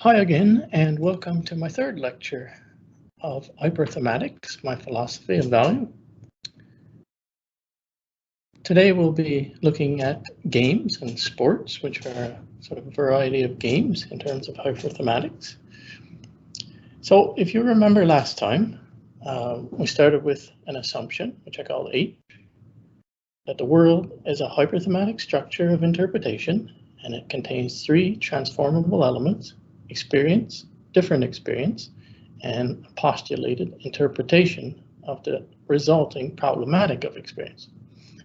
Hi again, and welcome to my third lecture of Hyperthematics, my philosophy of value. Today we'll be looking at games and sports, which are a sort of variety of games in terms of hyperthematics. So if you remember last time, we started with an assumption, which I called H, that the world is a hyperthematic structure of interpretation, and it contains three transformable elements: experience, different experience, and a postulated interpretation of the resulting problematic of experience.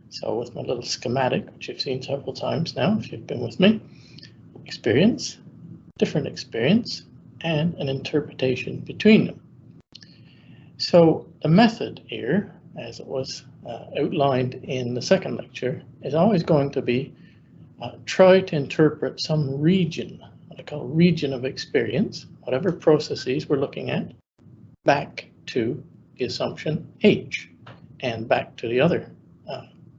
So with my little schematic, which you've seen several times now if you've been with me, experience, different experience, and an interpretation between them. So the method here, as it was outlined in the second lecture, is always going to be try to interpret some region, what I call region of experience, whatever processes we're looking at, back to the assumption H, and back to the other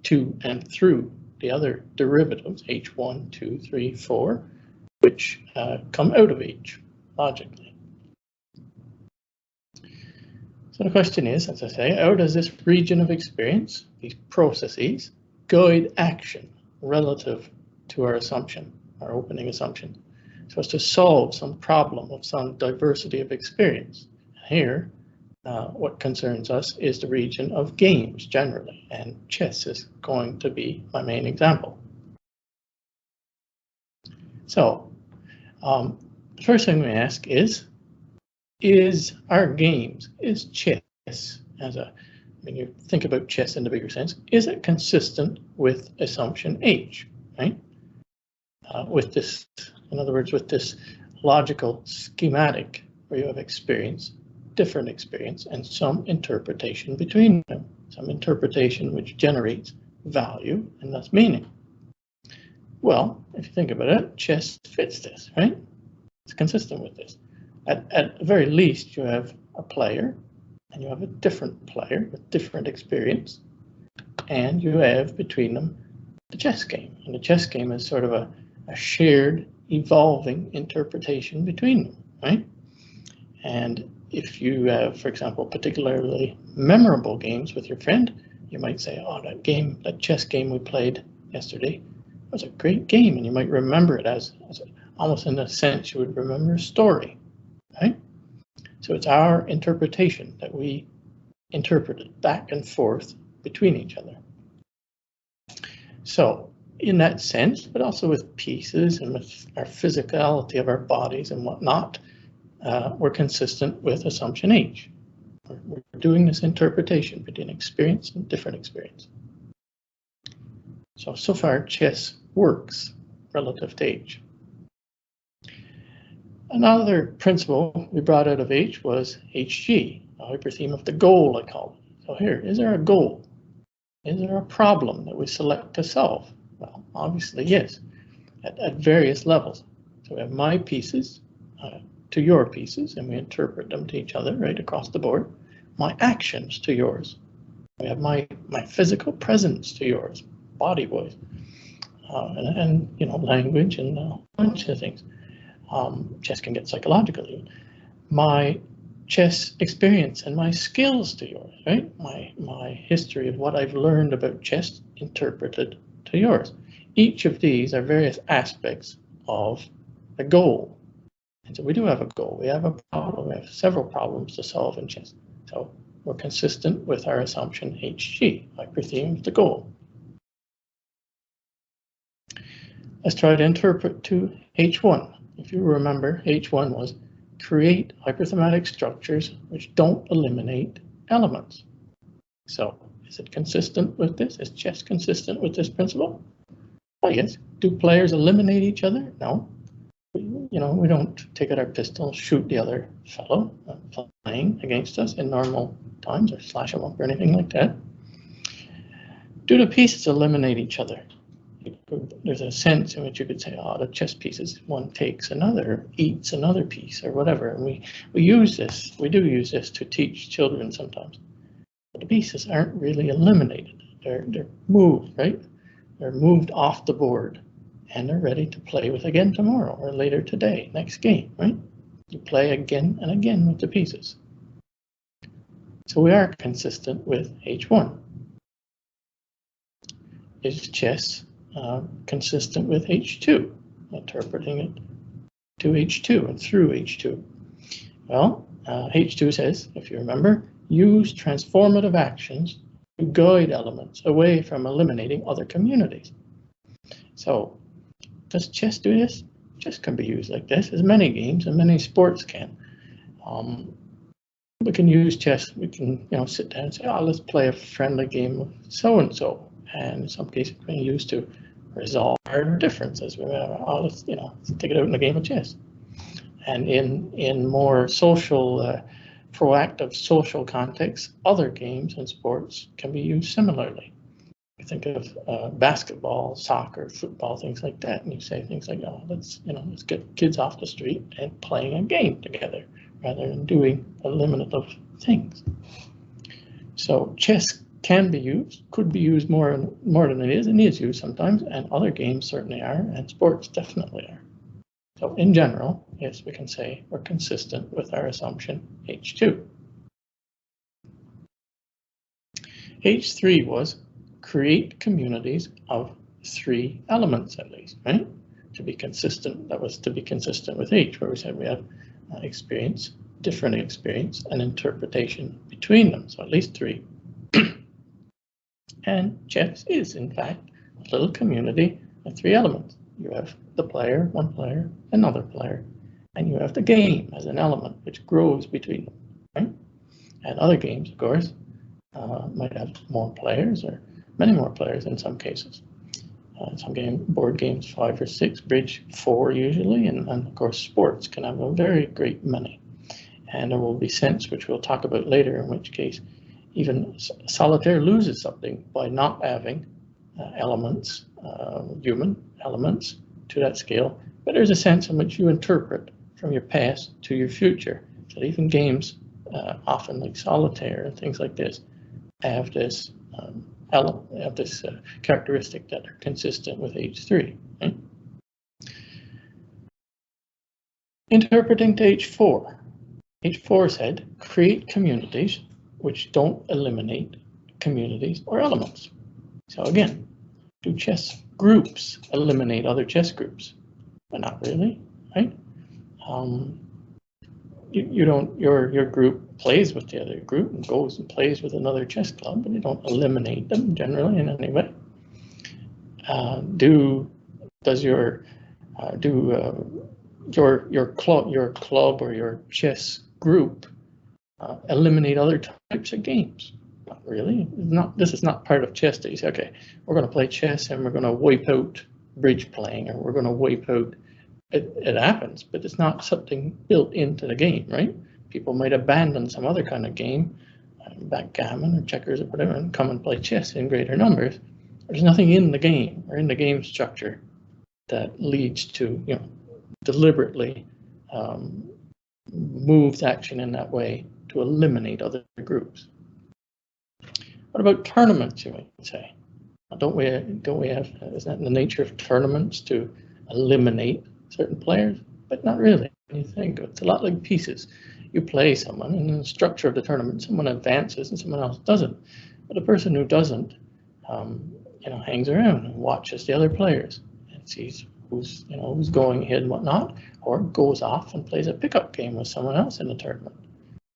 to and through the other derivatives, H1, 2, 3, 4, which come out of H logically. So the question is, as I say, how does this region of experience, these processes, guide action relative to our assumption, our opening assumption, so as to solve some problem of some diversity of experience? Here, what concerns us is the region of games generally, and chess is going to be my main example. So, the first thing we ask is our games, is chess, when you think about chess in the bigger sense, is it consistent with assumption H, right? With this, in other words, with this logical schematic where you have experience, different experience, and some interpretation between them, some interpretation which generates value and thus meaning. Well, if you think about it, chess fits this, right? It's consistent with this. At the very least, you have a player and you have a different player with different experience, and you have between them the chess game. And the chess game is sort of a shared, evolving interpretation between them, right? And if you have, for example, particularly memorable games with your friend, you might say, oh, that chess game we played yesterday was a great game, and you might remember it as almost in a sense you would remember a story, right? So it's our interpretation that we interpreted back and forth between each other. So in that sense, but also with pieces and with our physicality of our bodies and whatnot, we're consistent with assumption H. We're doing this interpretation between experience and different experience. So far, chess works relative to H. Another principle we brought out of H was HG, a hypertheme of the goal, I call it. So here, is there a goal? Is there a problem that we select to solve? Well, obviously, yes, at various levels. So we have my pieces to your pieces, and we interpret them to each other right across the board. My actions to yours. We have my physical presence to yours, body voice, and you know, language and a bunch of things. Chess can get psychological even. My chess experience and my skills to yours, right? My history of what I've learned about chess interpreted to yours. Each of these are various aspects of a goal. And so we do have a goal, we have a problem, we have several problems to solve in chess. So we're consistent with our assumption HG, hypertheme of the goal. Let's try to interpret to H1. If you remember, H1 was create hyperthematic structures which don't eliminate elements. So is it consistent with this? Is chess consistent with this principle? Oh yes. Do players eliminate each other? No. You know, we don't take out our pistol, shoot the other fellow playing against us in normal times, or slash them up or anything like that. Do the pieces eliminate each other? There's a sense in which you could say, oh, the chess pieces, one takes another, eats another piece, or whatever. And we use this, we do use this to teach children sometimes. But the pieces aren't really eliminated. They're moved, right? They're moved off the board, and they're ready to play with again tomorrow or later today, next game, right? You play again and again with the pieces. So we are consistent with H1. Is chess consistent with H2, interpreting it to H2 and through H2? Well, H2 says, if you remember, use transformative actions to guide elements away from eliminating other communities. So, does chess do this? Chess can be used like this, as many games and many sports can. We can use chess. We can, sit down and say, "Oh, let's play a friendly game of so and so." And in some cases, we can use to resolve our differences. We may, let's take it out in a game of chess. And in more social, proactive social contexts, other games and sports can be used similarly. You think of basketball, soccer, football, things like that, and you say things like, "Oh, let's get kids off the street and playing a game together, rather than doing eliminative things." So chess can be used, could be used more than it is, and is used sometimes, and other games certainly are, and sports definitely are. So in general, yes, we can say we're consistent with our assumption H2. H3 was create communities of 3 elements at least, right? To be consistent, that was to be consistent with H, where we said we have experience, different experience, and interpretation between them, so at least 3. And chess is, in fact, a little community of 3 elements. You have the player, one player, another player, and you have the game as an element which grows between them, right? And other games, of course, might have more players or many more players in some cases. Some board games 5 or 6, bridge 4 usually, and of course sports can have a very great many. And there will be sense, which we'll talk about later, in which case even solitaire loses something by not having elements, human elements to that scale. But there's a sense in which you interpret from your past to your future. So even games, often like solitaire and things like this, have this characteristic that are consistent with H3. Right? Interpreting to H4. H4 said, create communities which don't eliminate communities or elements. So again, do chess groups eliminate other chess groups? But not really, right? You don't. Your group plays with the other group and goes and plays with another chess club, but you don't eliminate them generally in any way. Does your club or your chess group eliminate other types of games? Not really. This is not part of chess that you say, okay, we're going to play chess and we're going to wipe out bridge playing, or we're going to wipe out. It happens, but it's not something built into the game, right? People might abandon some other kind of game, backgammon or checkers or whatever, and come and play chess in greater numbers. There's nothing in the game or in the game structure that leads to, deliberately moves action in that way to eliminate other groups. What about tournaments, you might say? Don't we have, is that in the nature of tournaments to eliminate certain players? But not really. When you think it's a lot like pieces. You play someone, and in the structure of the tournament, someone advances and someone else doesn't. But the person who doesn't, hangs around and watches the other players and sees who's going ahead and whatnot, or goes off and plays a pickup game with someone else in the tournament.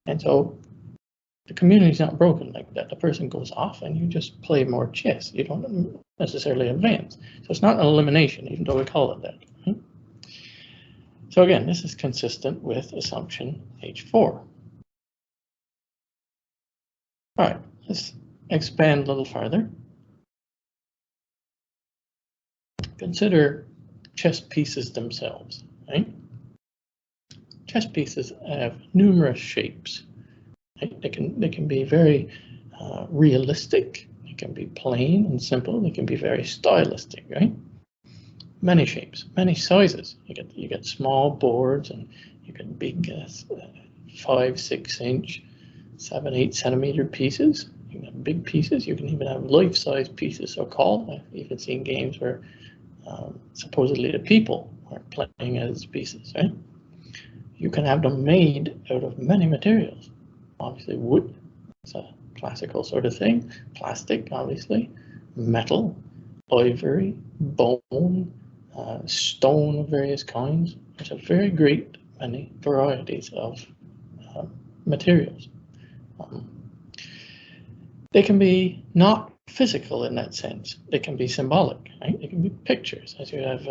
And so the community's not broken like that. The person goes off and you just play more chess. You don't necessarily advance. So it's not an elimination, even though we call it that. Right? So again, this is consistent with assumption H4. All right, let's expand a little further. Consider chess pieces themselves, right? Chess pieces have numerous shapes. Right? They can be very realistic. They can be plain and simple. They can be very stylistic, right? Many shapes, many sizes. You get small boards, and you get big 5, 6 inch, 7, 8 centimeter pieces. You can have big pieces. You can even have life-size pieces, so-called. I've even seen games where supposedly the people are playing as pieces, right? you can have them made out of many materials. Obviously wood, it's a classical sort of thing. Plastic, obviously. Metal, ivory, bone, stone of various kinds. There's a very great many varieties of materials. They can be not physical in that sense. They can be symbolic, right? They can be pictures, as you have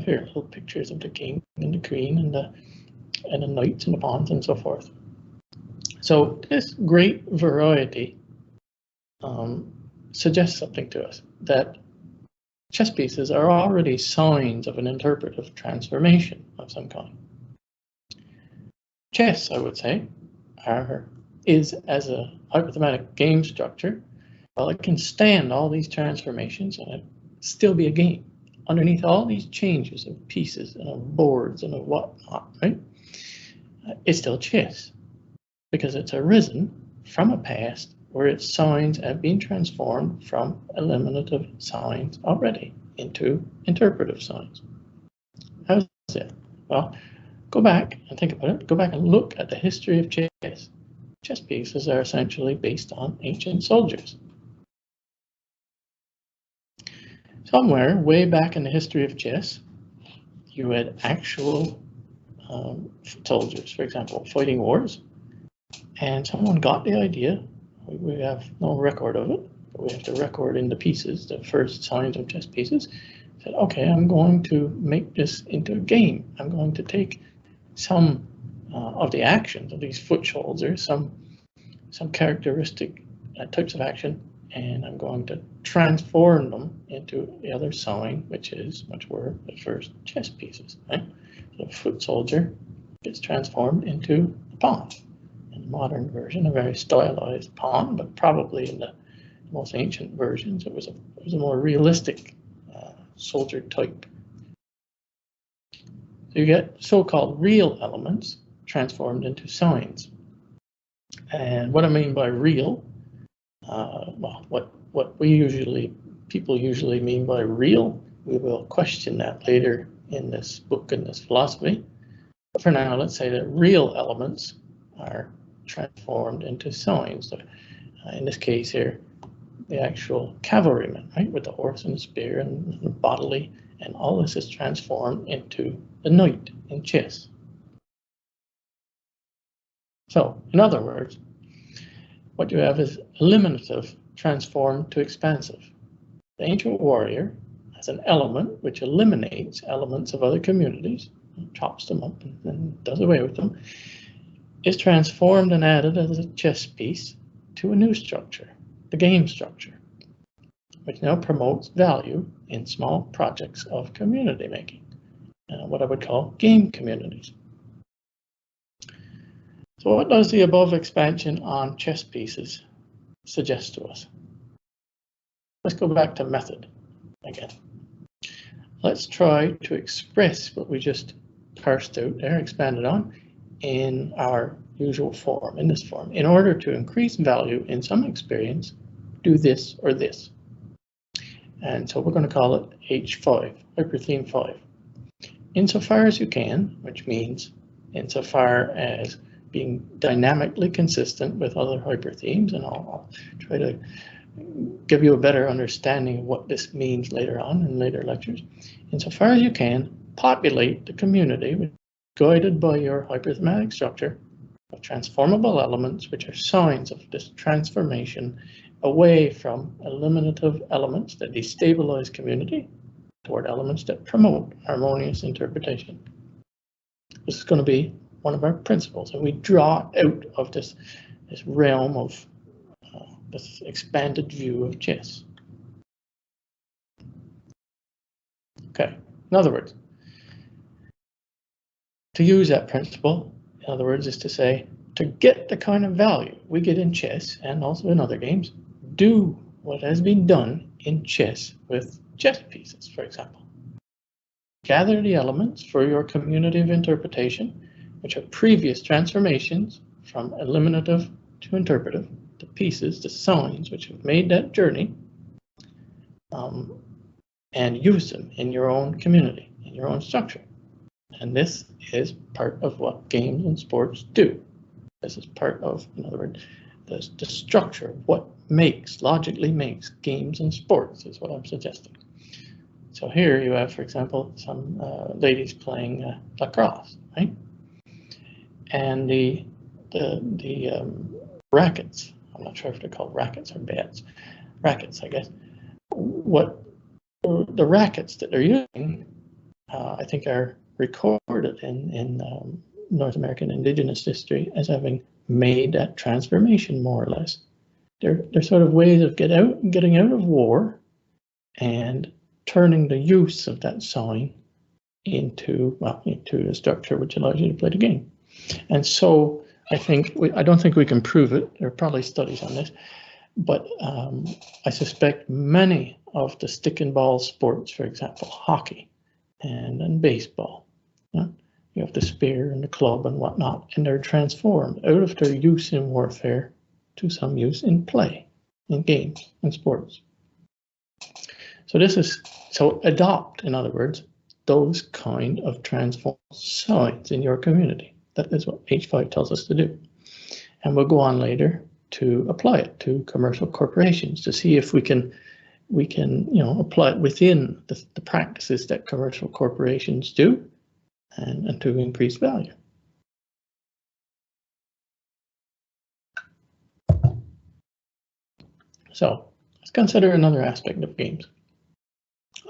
here, little pictures of the king and the queen and the knights and the pawns and so forth. So this great variety suggests something to us, that chess pieces are already signs of an interpretive transformation of some kind. Chess, I would say, is as a hyperthematic game structure, well, it can stand all these transformations and it still be a game underneath all these changes of pieces and of boards and of whatnot, right? It's still chess because it's arisen from a past where its signs have been transformed from eliminative signs already into interpretive signs. How's it? Well, go back and think about it. Go back and look at the history of chess. Chess pieces are essentially based on ancient soldiers. Somewhere way back in the history of chess, you had actual soldiers, for example, fighting wars, and someone got the idea. We have no record of it, but we have to record in the pieces, the first signs of chess pieces. Said, okay, I'm going to make this into a game. I'm going to take some of the actions of these foot soldiers, some characteristic types of action, and I'm going to transform them into the other sign, which were the first chess pieces. Right? So the foot soldier gets transformed into a pawn. In the modern version, a very stylized pawn, but probably in the most ancient versions, it was a more realistic soldier type. So you get so-called real elements transformed into signs. And what I mean by real, well, what people usually mean by real, we will question that later in this book and this philosophy. But for now, let's say that real elements are transformed into signs. So, in this case here, the actual cavalryman, right, with the horse and the spear and the bodily, and all this is transformed into the knight in chess. So, in other words, what you have is eliminative transformed to expansive. The ancient warrior has an element which eliminates elements of other communities, chops them up and does away with them, is transformed and added as a chess piece to a new structure, the game structure, which now promotes value in small projects of community making, what I would call game communities. So what does the above expansion on chess pieces suggest to us? Let's go back to method again. Let's try to express what we just parsed out there, expanded on, in our usual form, in this form. In order to increase value in some experience, do this or this. And so we're going to call it H5, Hypertheme 5. Insofar as you can, which means insofar as being dynamically consistent with other hyperthemes, and I'll try to give you a better understanding of what this means later on in later lectures. Insofar as you can, populate the community guided by your hyperthematic structure of transformable elements, which are signs of this transformation away from eliminative elements that destabilize community toward elements that promote harmonious interpretation. This is going to be one of our principles, and we draw out of this realm of this expanded view of chess. Okay, in other words, to use that principle, in other words, is to say, to get the kind of value we get in chess and also in other games, do what has been done in chess with chess pieces, for example. Gather the elements for your community of interpretation, which are previous transformations from eliminative to interpretive, the pieces, the signs which have made that journey, and use them in your own community, in your own structure. And this is part of what games and sports do. This is part of, in other words, the structure, what logically makes games and sports is what I'm suggesting. So here you have, for example, some ladies playing lacrosse, right? And the rackets, I'm not sure if they're called rackets or bats, rackets, I guess. What the rackets that they're using, I think, are recorded in North American indigenous history as having made that transformation, more or less. They're sort of ways of getting out of war and turning the use of that sign into a structure which allows you to play the game. And so I don't think we can prove it. There are probably studies on this, but I suspect many of the stick and ball sports, for example, hockey and baseball, you have the spear and the club and whatnot, and they're transformed out of their use in warfare to some use in play, in games and sports. So adopt, in other words, those kind of transform signs in your community. That is what H5 tells us to do. And we'll go on later to apply it to commercial corporations to see if we can apply it within the practices that commercial corporations do and to increase value. So let's consider another aspect of games.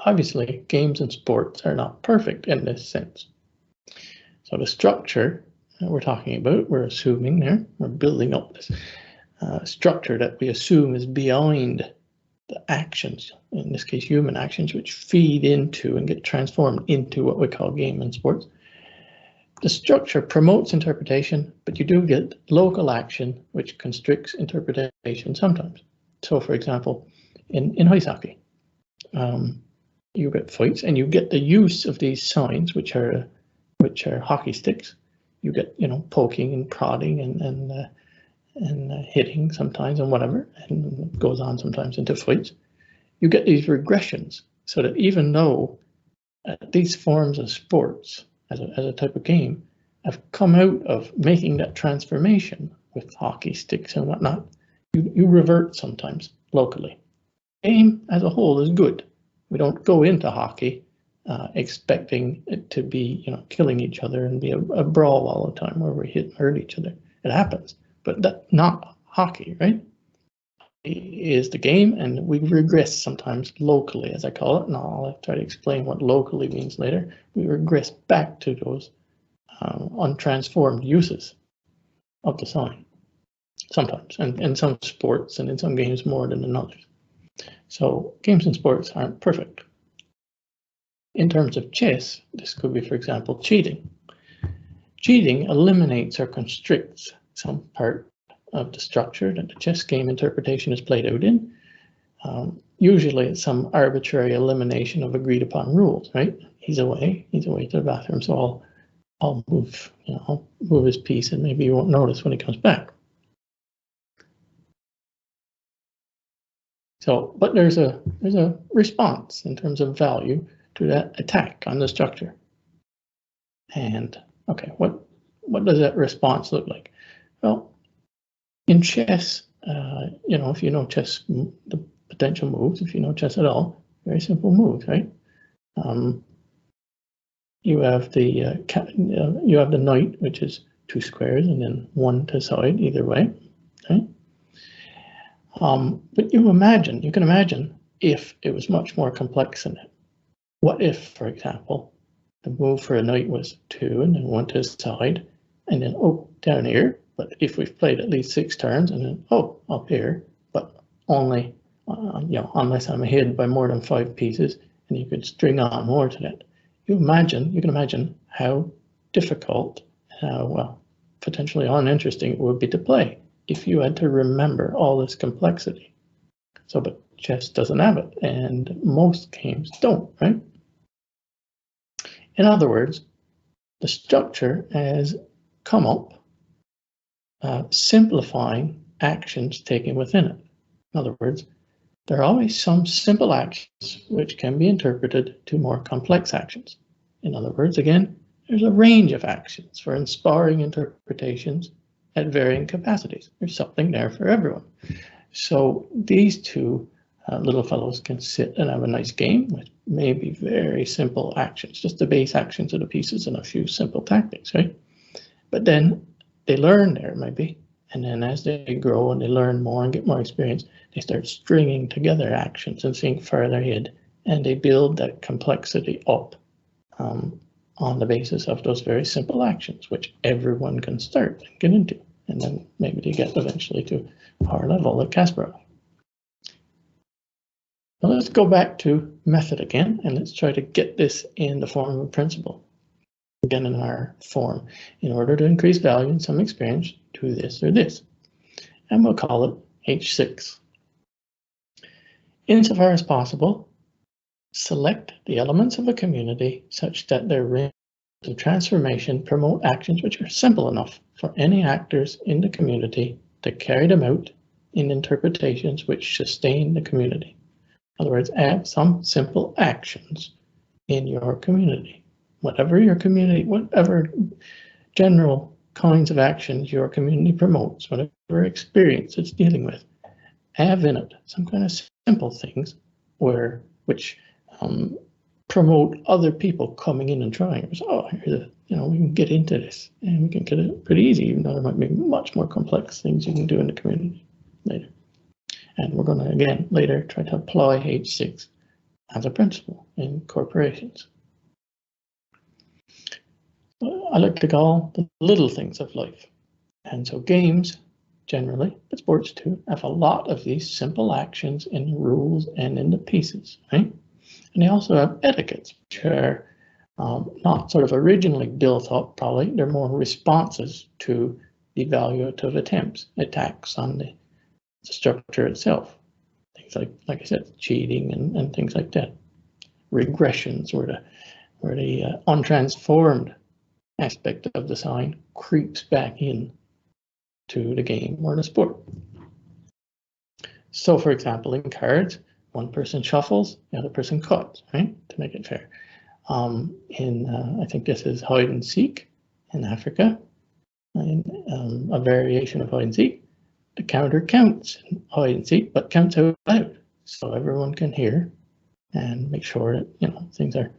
Obviously, games and sports are not perfect in this sense. So the structure that we're talking about, we're assuming there, we're building up this structure that we assume is behind the actions, in this case human actions, which feed into and get transformed into what we call game and sports. The structure promotes interpretation, but you do get local action which constricts interpretation sometimes. So for example, in ice hockey, you get fights and you get the use of these signs, which are hockey sticks. You get, poking and prodding and hitting sometimes and whatever, and it goes on sometimes into fights. You get these regressions, so that even though these forms of sports as a type of game have come out of making that transformation with hockey sticks and whatnot, you revert sometimes locally. Game as a whole is good. We don't go into hockey expecting it to be, killing each other and be a brawl all the time where we hit and hurt each other. It happens, but that's not hockey, right? It is the game, and we regress sometimes locally, as I call it, and I'll try to explain what locally means later. We regress back to those untransformed uses of the sign sometimes, and in some sports and in some games more than in others. So games and sports aren't perfect. In terms of chess, this could be, for example, cheating. Cheating eliminates or constricts some part of the structure that the chess game interpretation is played out in. Usually it's some arbitrary elimination of agreed upon rules, right? He's away to the bathroom, so I'll move, I'll move his piece and maybe you won't notice when he comes back. So, but there's a response in terms of value to that attack on the structure. And okay, what does that response look like? Well, in chess, if you know chess, the potential moves, if you know chess at all, very simple moves, right? You have the knight, which is 2 squares and then 1 to side either way, okay? But you can imagine if it was much more complex than that. What if, for example, the move for a knight was 2 and then 1 to the side, and then down here, but if we've played at least 6 turns, and then up here, but only unless I'm ahead by more than 5 pieces, and you could string on more to that. You can imagine how difficult, how potentially uninteresting it would be to play if you had to remember all this complexity. So, but chess doesn't have it, and most games don't, right? In other words, the structure has come up simplifying actions taken within it. In other words, there are always some simple actions which can be interpreted to more complex actions. In other words, again, there's a range of actions for inspiring interpretations at varying capacities. There's something there for everyone. So these two little fellows can sit and have a nice game with maybe very simple actions, just the base actions of the pieces and a few simple tactics, right? But then they learn there maybe, and then as they grow and they learn more and get more experience, they start stringing together actions and seeing further ahead, and they build that complexity up on the basis of those very simple actions, which everyone can start and get into, and then maybe they get eventually to our level at Kasparov. Now let's go back to method again, and let's try to get this in the form of a principle. Again, in our form, in order to increase value in some experience, do this or this, and we'll call it H6. Insofar as possible, select the elements of a community such that their range of transformation promote actions which are simple enough for any actors in the community to carry them out in interpretations which sustain the community. In other words, add some simple actions in your community. Whatever your community, whatever general kinds of actions your community promotes, whatever experience it's dealing with, have in it some kind of simple things which promote other people coming in and trying. Oh, we can get into this, and we can get it pretty easy, even though there might be much more complex things you can do in the community later. And we're going to, again, later try to apply H6 as a principle in corporations. I like to call the little things of life. And so games, generally, but sports too, have a lot of these simple actions in the rules and in the pieces, right? And they also have etiquettes, which are not sort of originally built up, probably. They're more responses to evaluative attacks on the structure itself. Things like I said, cheating and things like that. Regressions, where the untransformed aspect of the sign creeps back in to the game or the sport. So, for example, in cards, one person shuffles, the other person cuts, right, to make it fair. I think this is hide and seek in Africa, and a variation of hide and seek. The counter counts in hide and seek, but counts out loud, so everyone can hear and make sure that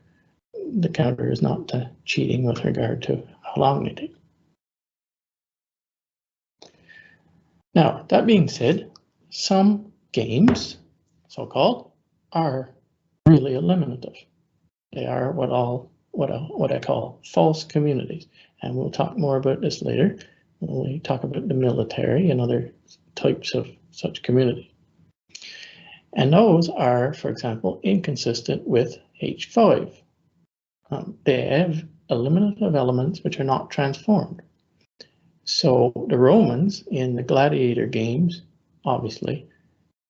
the counter is not cheating with regard to how long they take. Now, that being said, some games, so-called, are really eliminative. They are what I call false communities, and we'll talk more about this later when we talk about the military and other types of such communities. And those are, for example, inconsistent with H5. They have eliminative elements which are not transformed. So the Romans in the gladiator games, obviously,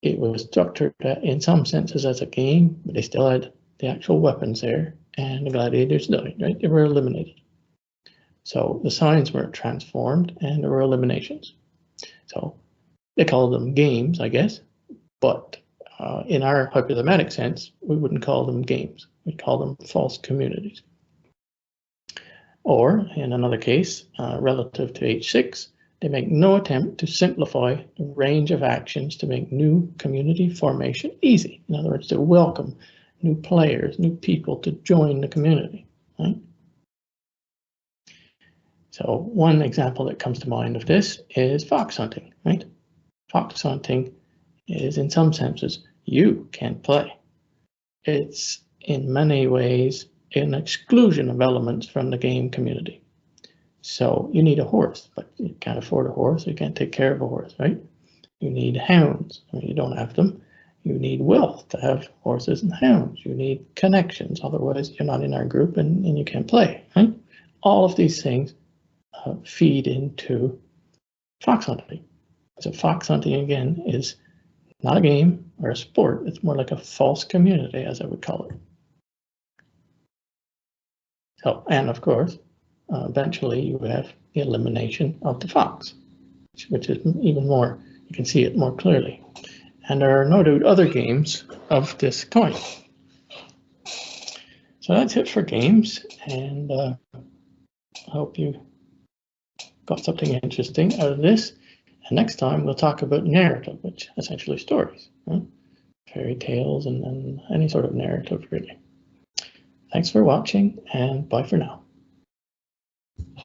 it was structured in some senses as a game, but they still had the actual weapons there, and the gladiators died, right? They were eliminated. So the signs were transformed and there were eliminations. So they called them games, I guess, but in our hyperthematic sense, we wouldn't call them games. We'd call them false communities. Or, in another case, relative to H6, they make no attempt to simplify the range of actions to make new community formation easy. In other words, to welcome new players, new people to join the community, right? So one example that comes to mind of this is fox hunting, right? Fox hunting is, in some senses, you can play. It's in many ways an exclusion of elements from the game community. So you need a horse, but you can't afford a horse, you can't take care of a horse, right? You need hounds, I mean, you don't have them. You need wealth to have horses and hounds. You need connections, otherwise you're not in our group and you can't play, right? All of these things feed into fox hunting. So fox hunting, again, is not a game or a sport. It's more like a false community, as I would call it. So, and of course, eventually you have the elimination of the fox, which is even more, you can see it more clearly. And there are no doubt other games of this kind. So that's it for games, and I hope you got something interesting out of this. And next time we'll talk about narrative, which essentially stories, fairy tales and any sort of narrative, really. Thanks for watching, and bye for now.